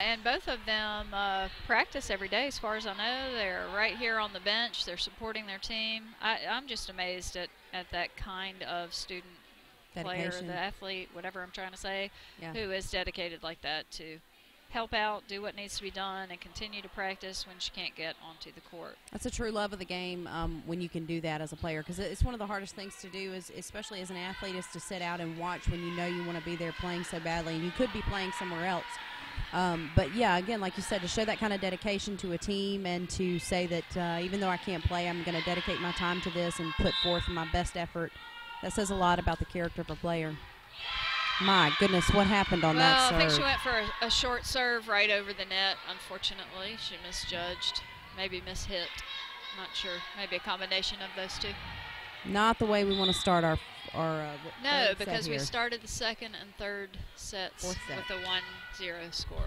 and both of them practice every day, as far as I know. They're right here on the bench. They're supporting their team. I'm just amazed at that kind of student player, Dedication. the athlete, whatever I'm trying to say, Yeah. who is dedicated like that to help out, do what needs to be done, and continue to practice when she can't get onto the court. That's a true love of the game when you can do that as a player, because it's one of the hardest things to do, is, especially as an athlete, is to sit out and watch when you know you want to be there playing so badly, and you could be playing somewhere else. But, yeah, again, like you said, to show that kind of dedication to a team and to say that even though I can't play, I'm going to dedicate my time to this and put forth my best effort, that says a lot about the character of a player. My goodness, what happened on that serve? Well, I think she went for a short serve right over the net, unfortunately. She misjudged, maybe mishit. Not sure. Maybe a combination of those two. Not the way we want to start our no, third because set we here. started the second and third sets Fourth set. with a 1-0 score.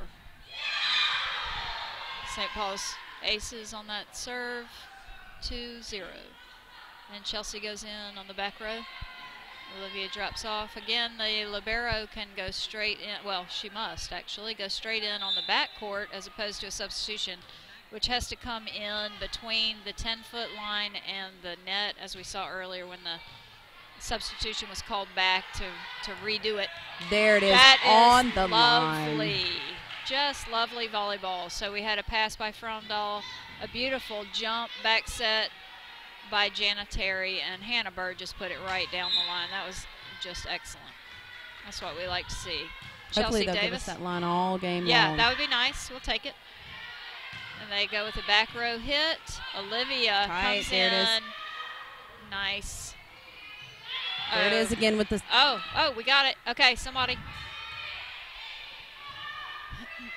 St. Paul's aces on that serve, 2-0. And Chelsea goes in on the back row. Olivia drops off. Again, the libero can go straight in. Well, she must actually go straight in on the back court as opposed to a substitution, which has to come in between the 10-foot line and the net, as we saw earlier when the substitution was called back to redo it. There it is, That on is the lovely. line. Just lovely volleyball. So we had a pass by Fromdahl, a beautiful jump back set by Jana Terry, and Hannah Bird just put it right down the line. That was just excellent. That's what we like to see. Hopefully Chelsea they'll Davis. give us that line all game Yeah, long. that would be nice. We'll take it. And they go with a back row hit. Olivia Tight, comes there in. it is. Nice. There it is again with the... Oh, we got it. Okay, somebody.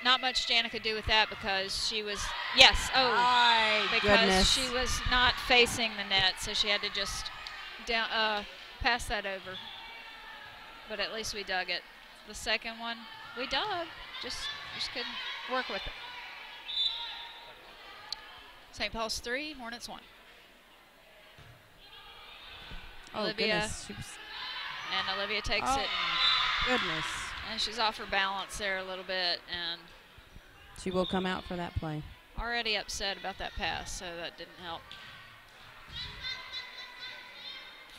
Not much Jana could do with that because she was, yes, because goodness. she was not facing the net, so she had to just pass that over. But at least we dug it. The second one, we dug, just couldn't work with it. St. Paul's 3, Hornets 1. Oh, Olivia, goodness. She was, and Olivia takes it, goodness. and she's off her balance there a little bit, and She will come out for that play. already upset about that pass, so that didn't help.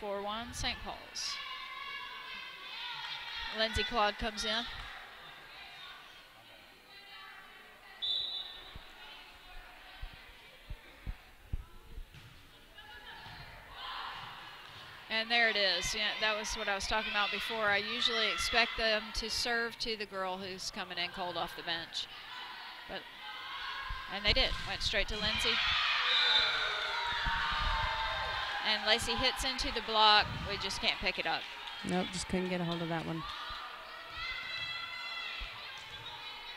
4-1, St. Paul's. Lindsay Claude comes in. And there it is. Yeah, that was what I was talking about before. I usually expect them to serve to the girl who's coming in cold off the bench. And they did. Went straight to Lindsay. And Lacey hits into the block. We just can't pick it up. Nope, just couldn't get a hold of that one.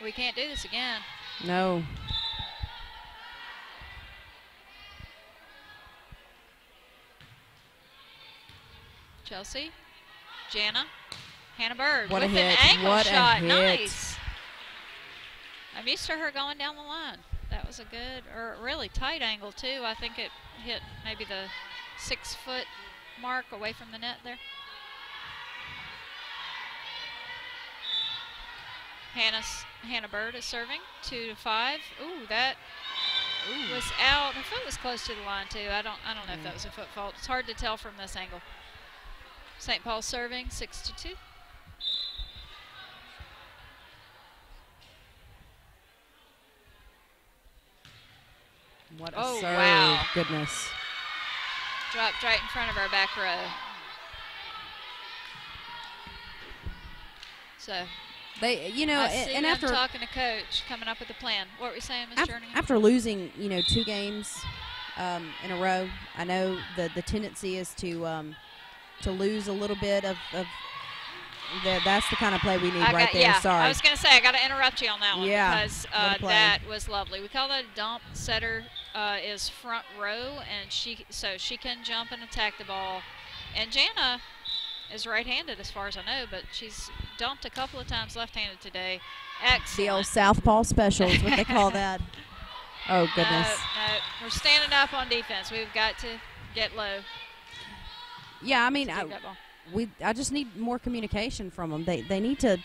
We can't do this again. No. Chelsea, Jana, Hannah Bird What a with an hit. angle What a shot. hit. Nice. I'm used to her going down the line. That was a good, or really tight angle too. I think it hit maybe the 6-foot mark away from the net there. Hannah Bird is serving, 2-5. Ooh, that was out. Her foot was close to the line too. I don't know if that was a foot fault. It's hard to tell from this angle. St. Paul serving, 6-2. What a serve. Wow. Goodness. Dropped right in front of our back row. So, They, you know, I see and them after talking to coach, coming up with a plan. What were you saying, Ms. Jerningham? after losing, 2 games in a row, I know the tendency is to lose a little bit of that's the kind of play we need right there. Yeah, Sorry. I was going to say, I got to interrupt you on that one because what a play. that was lovely. We call that a dump. Setter is front row, and she can jump and attack the ball. And Jana is right-handed as far as I know, but she's dumped a couple of times left-handed today. Excellent. The old southpaw special is what they call that. Oh, goodness. No, we're standing up on defense. We've got to get low. Yeah, I mean, to take that ball. I just need more communication from them. They need to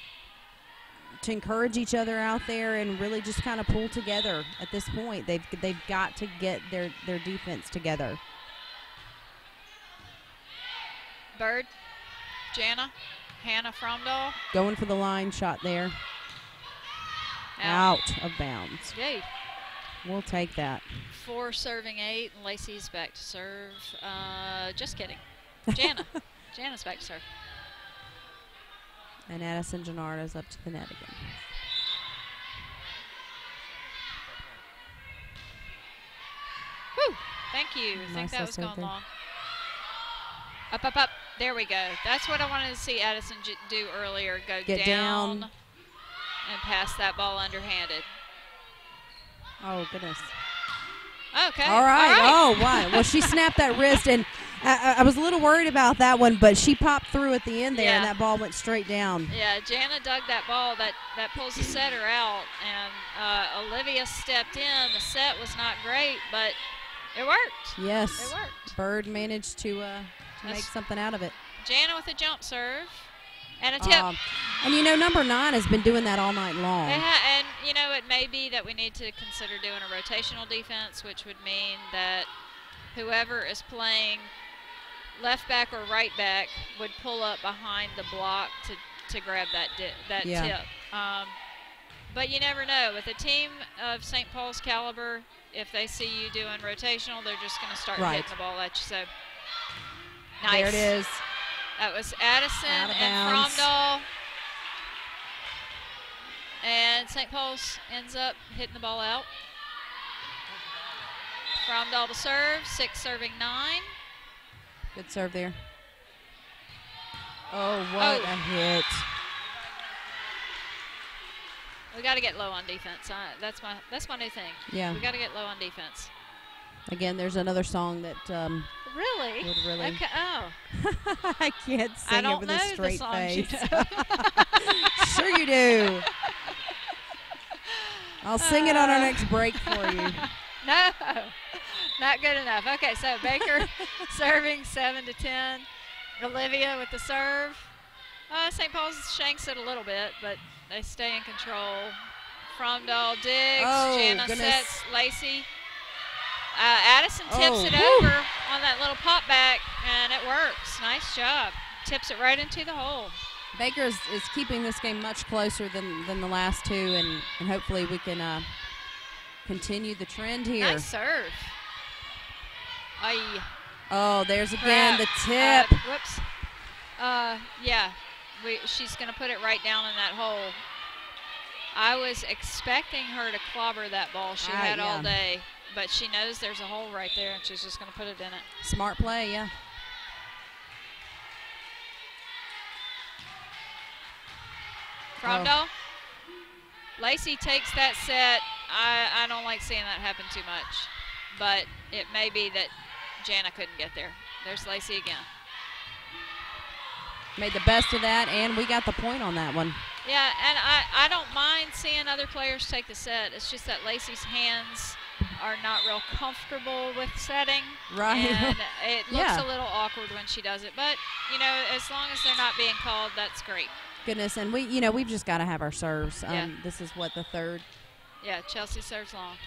to encourage each other out there and really just kind of pull together at this point. They've got to get their defense together. Bird, Jana, Hannah Fromdahl. Going for the line shot there. Out of bounds. Yay. We'll take that. 4 serving 8, and Lacey's back to serve. Just kidding. Jana. Jana's back to serve. And Addison Gennardo's up to the net again. Woo! Thank you. I think that was going long. Up, up, up. There we go. That's what I wanted to see Addison do earlier. Get down and pass that ball underhanded. Oh, goodness. Okay. All right. Oh, wow. Well, she snapped that wrist, and I was a little worried about that one, but she popped through at the end there, and that ball went straight down. Yeah, Jana dug that ball. That pulls the setter out, and Olivia stepped in. The set was not great, but it worked. Yes. It worked. Bird managed to make something out of it. Jana with a jump serve and a tip. And, you know, number 9 has been doing that all night long. And, you know, it may be that we need to consider doing a rotational defense, which would mean that whoever is playing left back or right back would pull up behind the block to grab that tip. But you never know. With a team of St. Paul's caliber, if they see you doing rotational, they're just going to start hitting the ball at you. So, nice. There it is. That was Addison and Fromdahl. And St. Paul's ends up hitting the ball out. Fromdahl to serve, 6 serving 9. Good serve there. Oh, what a hit. We got to get low on defense. That's my new thing. Yeah. We got to get low on defense. Again, there's another song that really? would really. Okay. Oh. I can't sing it with a straight face. You know. Sure you do. I'll sing it on our next break for you. No, not good enough. Okay, so Baker serving 7-10. Olivia with the serve. St. Paul's shanks it a little bit, but they stay in control. Fromdahl digs. Jana sets Lacey. Addison tips it over on that little pop back, and it works. Nice job. Tips it right into the hole. Baker is keeping this game much closer than the last two, and hopefully we can continue the trend here. Nice serve. Aye. Oh, there's again the tip. Whoops. Yeah, she's going to put it right down in that hole. I was expecting her to clobber that ball she had all day, but she knows there's a hole right there, and she's just going to put it in it. Smart play, yeah. Fromdahl. Lacey takes that set. I don't like seeing that happen too much, but it may be that Jana couldn't get there. There's Lacey again. Made the best of that, and we got the point on that one. Yeah, and I don't mind seeing other players take the set. It's just that Lacey's hands are not real comfortable with setting. Right. And it looks a little awkward when she does it. But, you know, as long as they're not being called, that's great. Goodness, and we've just got to have our serves. This is what, the third? Yeah, Chelsea serves long.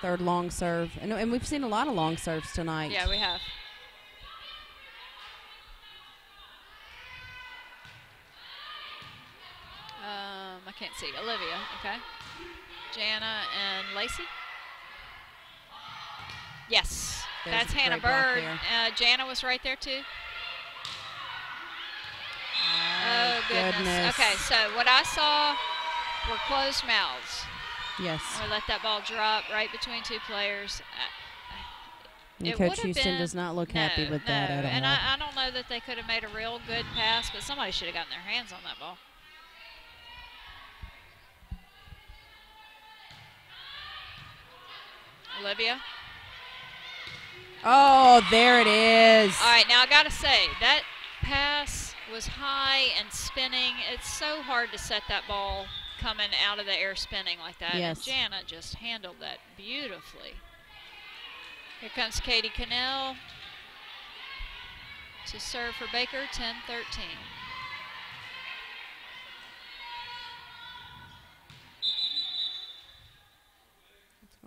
Third long serve. And we've seen a lot of long serves tonight. Yeah, we have. I can't see. Olivia, okay. Jana and Lacey. Yes, that's Hannah Bird. Jana was right there too. Oh, goodness. Okay, so what I saw were closed mouths. Yes. We let that ball drop right between two players. And Coach Houston does not look happy with that at all. And I don't know that they could have made a real good pass, but somebody should have gotten their hands on that ball. Olivia. Oh, there it is. All right, now I got to say, that pass was high and spinning. It's so hard to set that ball coming out of the air spinning like that. Yes. And Jana just handled that beautifully. Here comes Katie Cannell to serve for Baker, 10-13.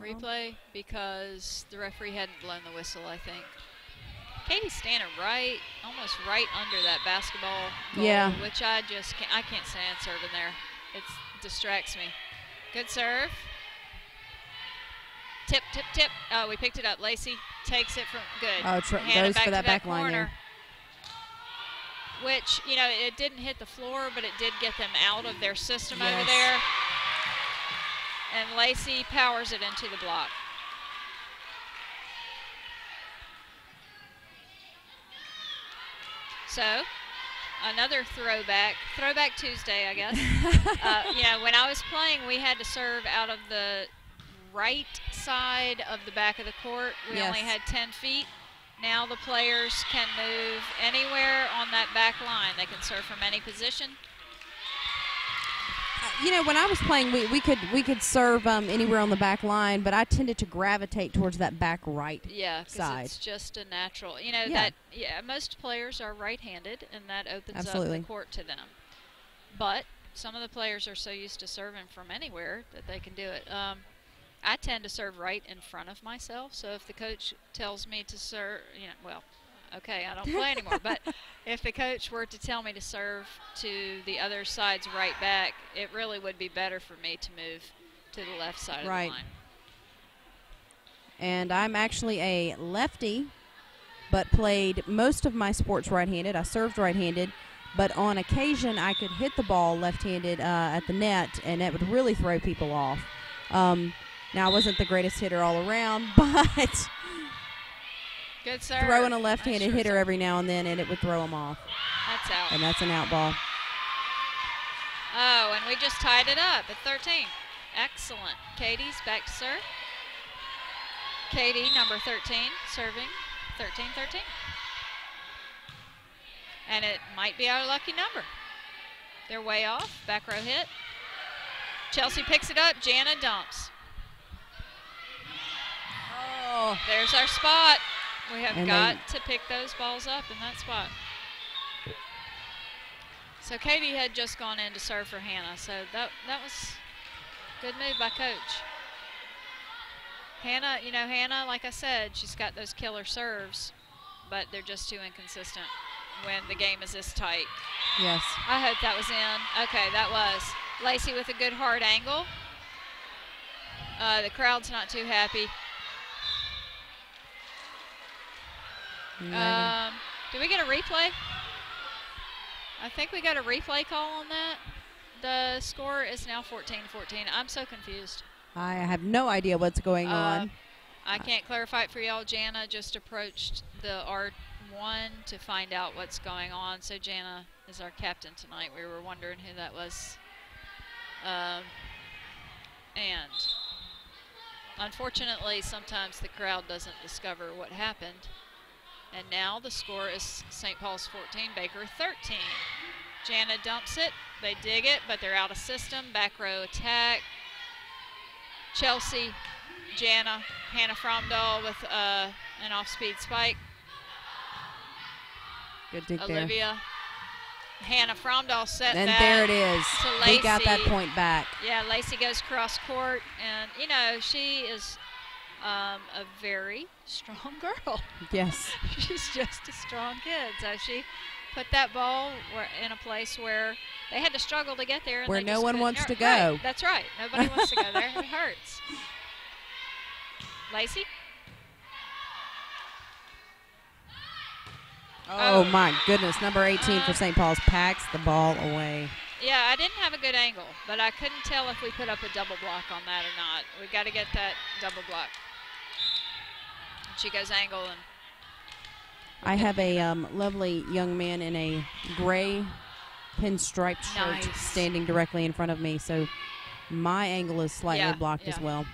replay because the referee hadn't blown the whistle, I think. Katie's standing almost right under that basketball goal, yeah, which I can't stand serving there. It distracts me. Good serve. Tip, tip, tip. Oh, we picked it up. Lacey takes it from good. Oh, goes for that back line corner, there. Which, it didn't hit the floor, but it did get them out of their system Yes. over there. And Lacey powers it into the block. So, another throwback Tuesday, I guess. When I was playing, we had to serve out of the right side of the back of the court. We Yes. only had 10 feet. Now the players can move anywhere on that back line. They can serve from any position. When I was playing, we could serve anywhere on the back line, but I tended to gravitate towards that back right side. It's just a natural. Most players are right-handed, and that opens Absolutely. up the court to them. But some of the players are so used to serving from anywhere that they can do it. I tend to serve right in front of myself, so if the coach tells me to serve, okay, I don't play anymore. But if the coach were to tell me to serve to the other side's right back, it really would be better for me to move to the left side of the line. And I'm actually a lefty, but played most of my sports right-handed. I served right-handed, but on occasion I could hit the ball left-handed at the net, and that would really throw people off. Now, I wasn't the greatest hitter all around, but good serve. Throwing a left-handed hitter every now and then, and it would throw them off. That's out. And that's an out ball. Oh, and we just tied it up at 13. Excellent. Katie's back to serve. Katie, number 13, serving 13-13. And it might be our lucky number. They're way off. Back row hit. Chelsea picks it up. Jana dumps. Oh. There's our spot. We have got to pick those balls up in that spot. So Katie had just gone in to serve for Hannah, so that was a good move by Coach. Hannah, like I said, she's got those killer serves, but they're just too inconsistent when the game is this tight. Yes. I hope that was in. Okay, that was. Lacey with a good hard angle. The crowd's not too happy. Do we get a replay? I think we got a replay call on that. The score is now 14-14. I'm so confused. I have no idea what's going on. I can't clarify it for y'all. Jana just approached the R1 to find out what's going on. So Jana is our captain tonight. We were wondering who that was. And unfortunately, sometimes the crowd doesn't discover what happened. And now the score is St. Paul's 14, Baker 13. Jana dumps it. They dig it, but they're out of system. Back row attack. Chelsea, Jana, Hannah Fromdahl with an off-speed spike. Good dig there. Olivia. Hannah Fromdahl set and that. there it is. To Lacey. We got that point back. Yeah, Lacey goes cross court, and she is a very strong girl. Yes. She's just a strong kid. So she put that ball in a place where they had to struggle to get there. And where no one wants to go. Right, that's right. Nobody wants to go there. It hurts. Lacey? Oh, my goodness. Number 18 for St. Paul's packs the ball away. Yeah, I didn't have a good angle, but I couldn't tell if we put up a double block on that or not. We got to get that double block. She goes angle and. I have a lovely young man in a gray pinstriped shirt standing directly in front of me, so my angle is slightly blocked as well.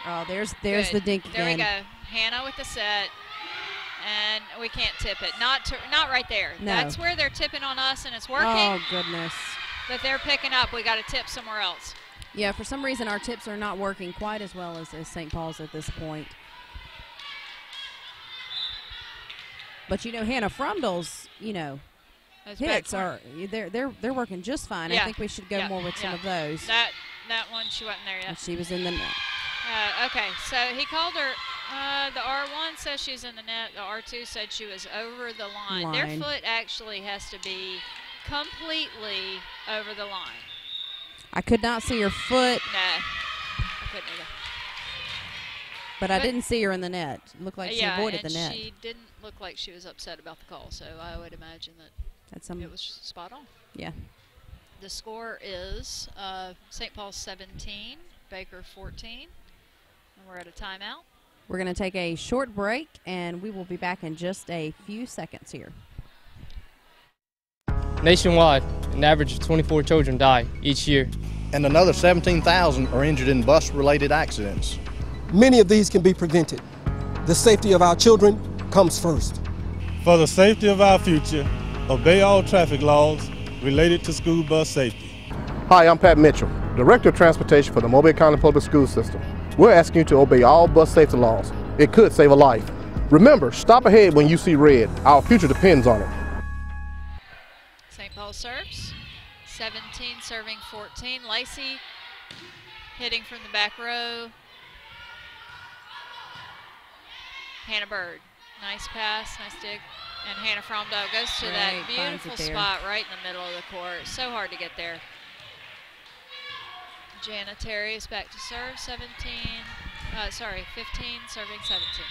Oh, there's the dink again. There we go. Hannah with the set, and we can't tip it. Not right there. No. That's where they're tipping on us, and it's working. Oh, goodness. But they're picking up. We got to tip somewhere else. Yeah, for some reason our tips are not working quite as well as St. Paul's at this point. But Hannah Fromdahl's, hits are they're working just fine. Yeah. I think we should go more with some of those. That one she wasn't there yet. And she was in the net. Okay, so he called her. The R1 says she's in the net. The R2 said she was over the line. Their foot actually has to be completely over the line. I could not see her foot. No, I couldn't either. But I didn't see her in the net. It looked like she avoided the net. She didn't look like she was upset about the call, so I would imagine that it was spot on. Yeah. The score is St. Paul's 17, Baker 14, and we're at a timeout. We're going to take a short break, and we will be back in just a few seconds here. Nationwide, an average of 24 children die each year. And another 17,000 are injured in bus-related accidents. Many of these can be prevented. The safety of our children comes first. For the safety of our future, obey all traffic laws related to school bus safety. Hi, I'm Pat Mitchell, Director of Transportation for the Mobile County Public School System. We're asking you to obey all bus safety laws. It could save a life. Remember, stop ahead when you see red. Our future depends on it. St. Paul serves. 17 serving 14. Lacey hitting from the back row. Hannah Bird. Nice pass, nice dig. And Hannah Fromdahl goes to that beautiful spot right in the middle of the court. So hard to get there. Jana Terry is back to serve. 15 serving 17.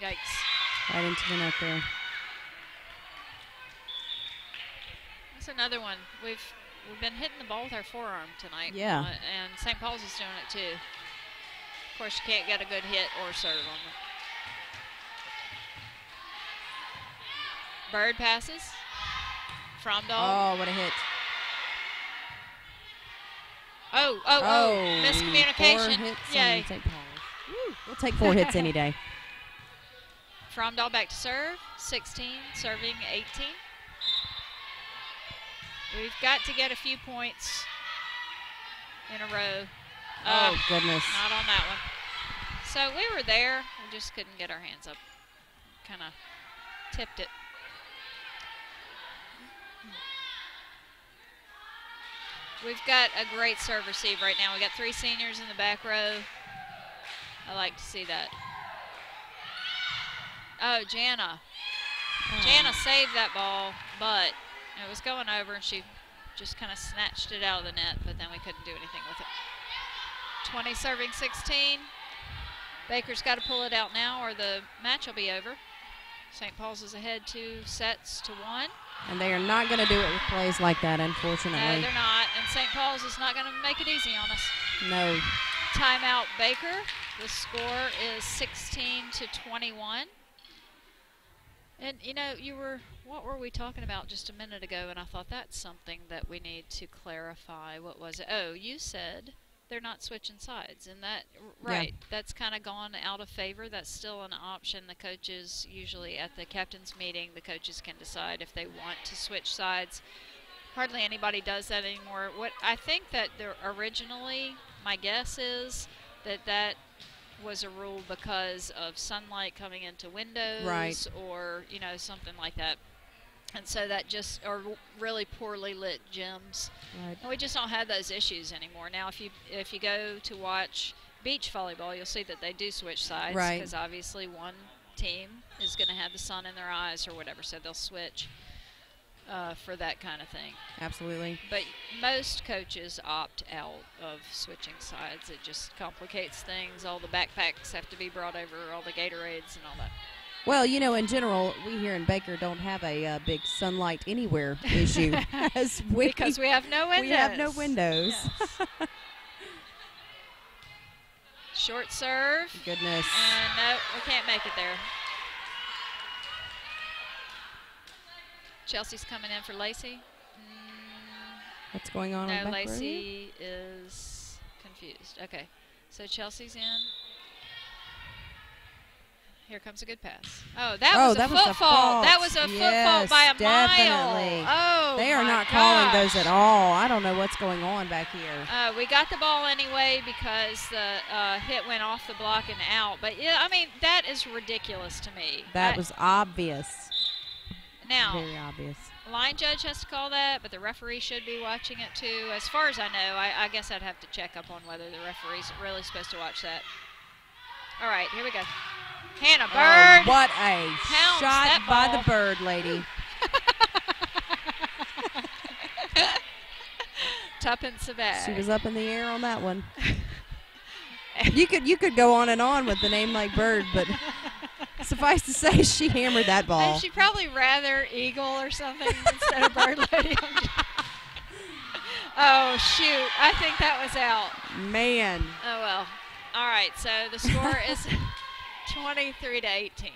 Yikes. Right into the net there. That's another one. We've been hitting the ball with our forearm tonight. Yeah. And St. Paul's is doing it too. Of course, you can't get a good hit or serve on them. Bird passes. Fromdahl. Oh, what a hit. Oh. Miscommunication. 4 hits Yay. on St. Paul's. We'll take 4 hits any day. Fromdahl back to serve. 16, serving 18. We've got to get a few points in a row. Oh, goodness. Not on that one. So we were there. We just couldn't get our hands up. Kind of tipped it. We've got a great serve receive right now. We got 3 seniors in the back row. I like to see that. Oh, Jana. Jana saved that ball, but it was going over, and she just kind of snatched it out of the net, but then we couldn't do anything with it. 20 serving 16. Baker's got to pull it out now, or the match will be over. St. Paul's is ahead 2 sets to 1. And they are not going to do it with plays like that, unfortunately. No, they're not. And St. Paul's is not going to make it easy on us. No. Timeout, Baker. The score is 16-21. And, you know, what were we talking about just a minute ago? And I thought that's something that we need to clarify. What was it? Oh, you said they're not switching sides. And that, right, that's kind of gone out of favor. That's still an option. The coaches, usually at the captain's meeting, the coaches can decide if they want to switch sides. Hardly anybody does that anymore. What I think that originally, my guess is that was a rule because of sunlight coming into windows, or something like that, and so that just or really poorly lit gyms. And we just don't have those issues anymore. Now, if you go to watch beach volleyball, you'll see that they do switch sides, because obviously one team is going to have the sun in their eyes or whatever, so they'll switch for that kind of thing. Absolutely. But most coaches opt out of switching sides. It just complicates things. All the backpacks have to be brought over, all the Gatorades and all that. Well, in general, we here in Baker don't have a big sunlight anywhere issue. Because we have no windows. We have no windows. Yes. Short serve. Goodness. And no, we can't make it there. Chelsea's coming in for Lacey. What's going on? No, Lacey is confused. Okay, so Chelsea's in. Here comes a good pass. Oh, that was a foot fault. That was a foot fault by a mile. Oh, they are not calling those at all. I don't know what's going on back here. We got the ball anyway because the hit went off the block and out. But yeah, I mean, that is ridiculous to me. That was obvious. Now, very obvious. line judge has to call that, but the referee should be watching it too. As far as I know, I guess I'd have to check up on whether the referee's really supposed to watch that. All right, here we go. Hannah Bird. Oh, what a Pounds shot that by ball. the Bird lady. Tuppence a bag. She was up in the air on that one. You could go on and on with the name like Bird, but suffice to say, she hammered that ball. And she'd probably rather Eagle or something instead of Bird Lady. Oh, shoot. I think that was out. Man. Oh, well. All right, so the score is 23-18.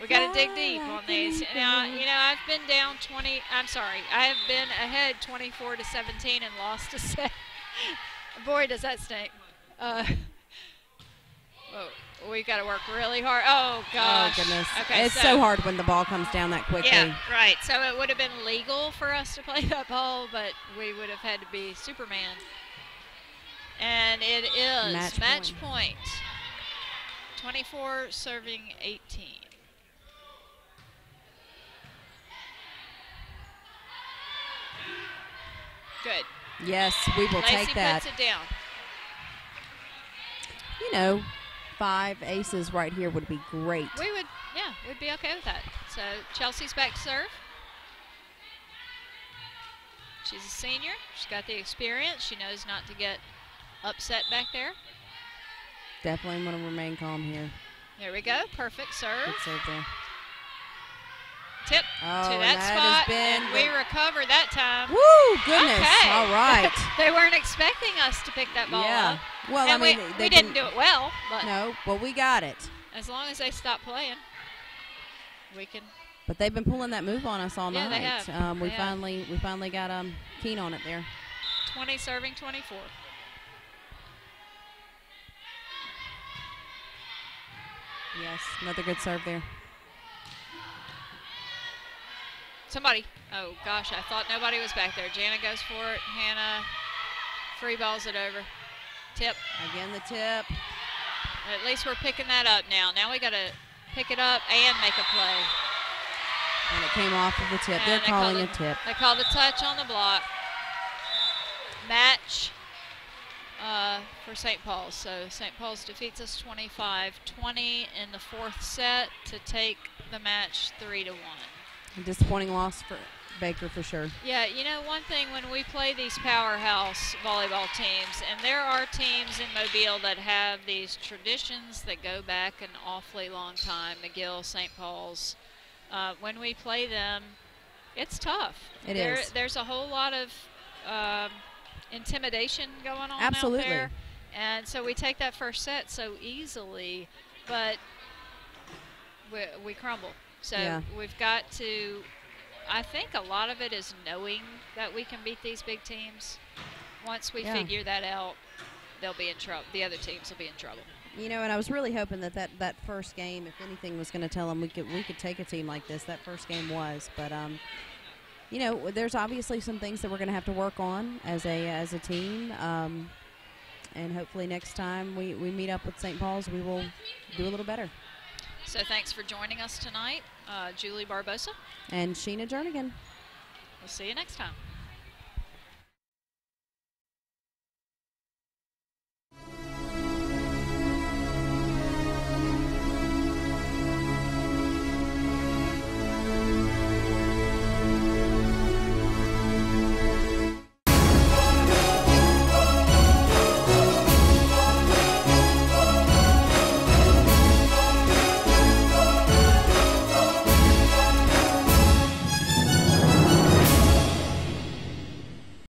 We got to dig deep on these. Now, I've been down 20. I'm sorry. I have been ahead 24-17 and lost a set. Boy, does that stink. We got to work really hard. Oh, gosh. Oh, goodness. Okay, it's so hard when the ball comes down that quickly. Yeah, right. So it would have been legal for us to play that ball, but we would have had to be Superman. And it is match point. 24 serving 18. Good. Yes, we will Lacey take that. puts it down. 5 aces right here would be great. We'd be okay with that. So Chelsea's back to serve. She's a senior. She's got the experience. She knows not to get upset back there. Definitely want to remain calm here. There we go. Perfect serve. Good serve there. Tip Oh, to that spot, and we the- recover that time. Woo, goodness. Okay. All right. They weren't expecting us to pick that ball Yeah. up. Well, And I mean, we didn't do it well, but No, well, we got it. as long as they stop playing, we can. But they've been pulling that move on us all Yeah, night. they have. We They have. finally got keen on it there. 20 serving 24. Yes, another good serve there. Somebody. Oh, gosh, I thought nobody was back there. Jana goes for it. Hannah free balls it over. Tip. Again, the tip. At least we're picking that up now. Now we got to pick it up and make a play. And it came off of the tip. And They're they calling call a tip. They call the touch on the block. Match for St. Paul's. So St. Paul's defeats us 25-20 in the fourth set to take the match 3-1. A disappointing loss for Baker for sure. Yeah, one thing when we play these powerhouse volleyball teams, and there are teams in Mobile that have these traditions that go back an awfully long time, McGill, St. Paul's. When we play them, it's tough. It is. There's a whole lot of intimidation going on Absolutely. out there. And so we take that first set so easily, but we crumble. So Yeah. we've got to, I think a lot of it is knowing that we can beat these big teams. Once we figure that out, they'll be in trouble. The other teams will be in trouble. And I was really hoping that first game, if anything, was going to tell them we could take a team like this. That first game was, but there's obviously some things that we're going to have to work on as a team, and hopefully next time we meet up with St. Paul's, we will do a little better. So thanks for joining us tonight, Julie Barbosa. And Sheena Jernigan. We'll see you next time.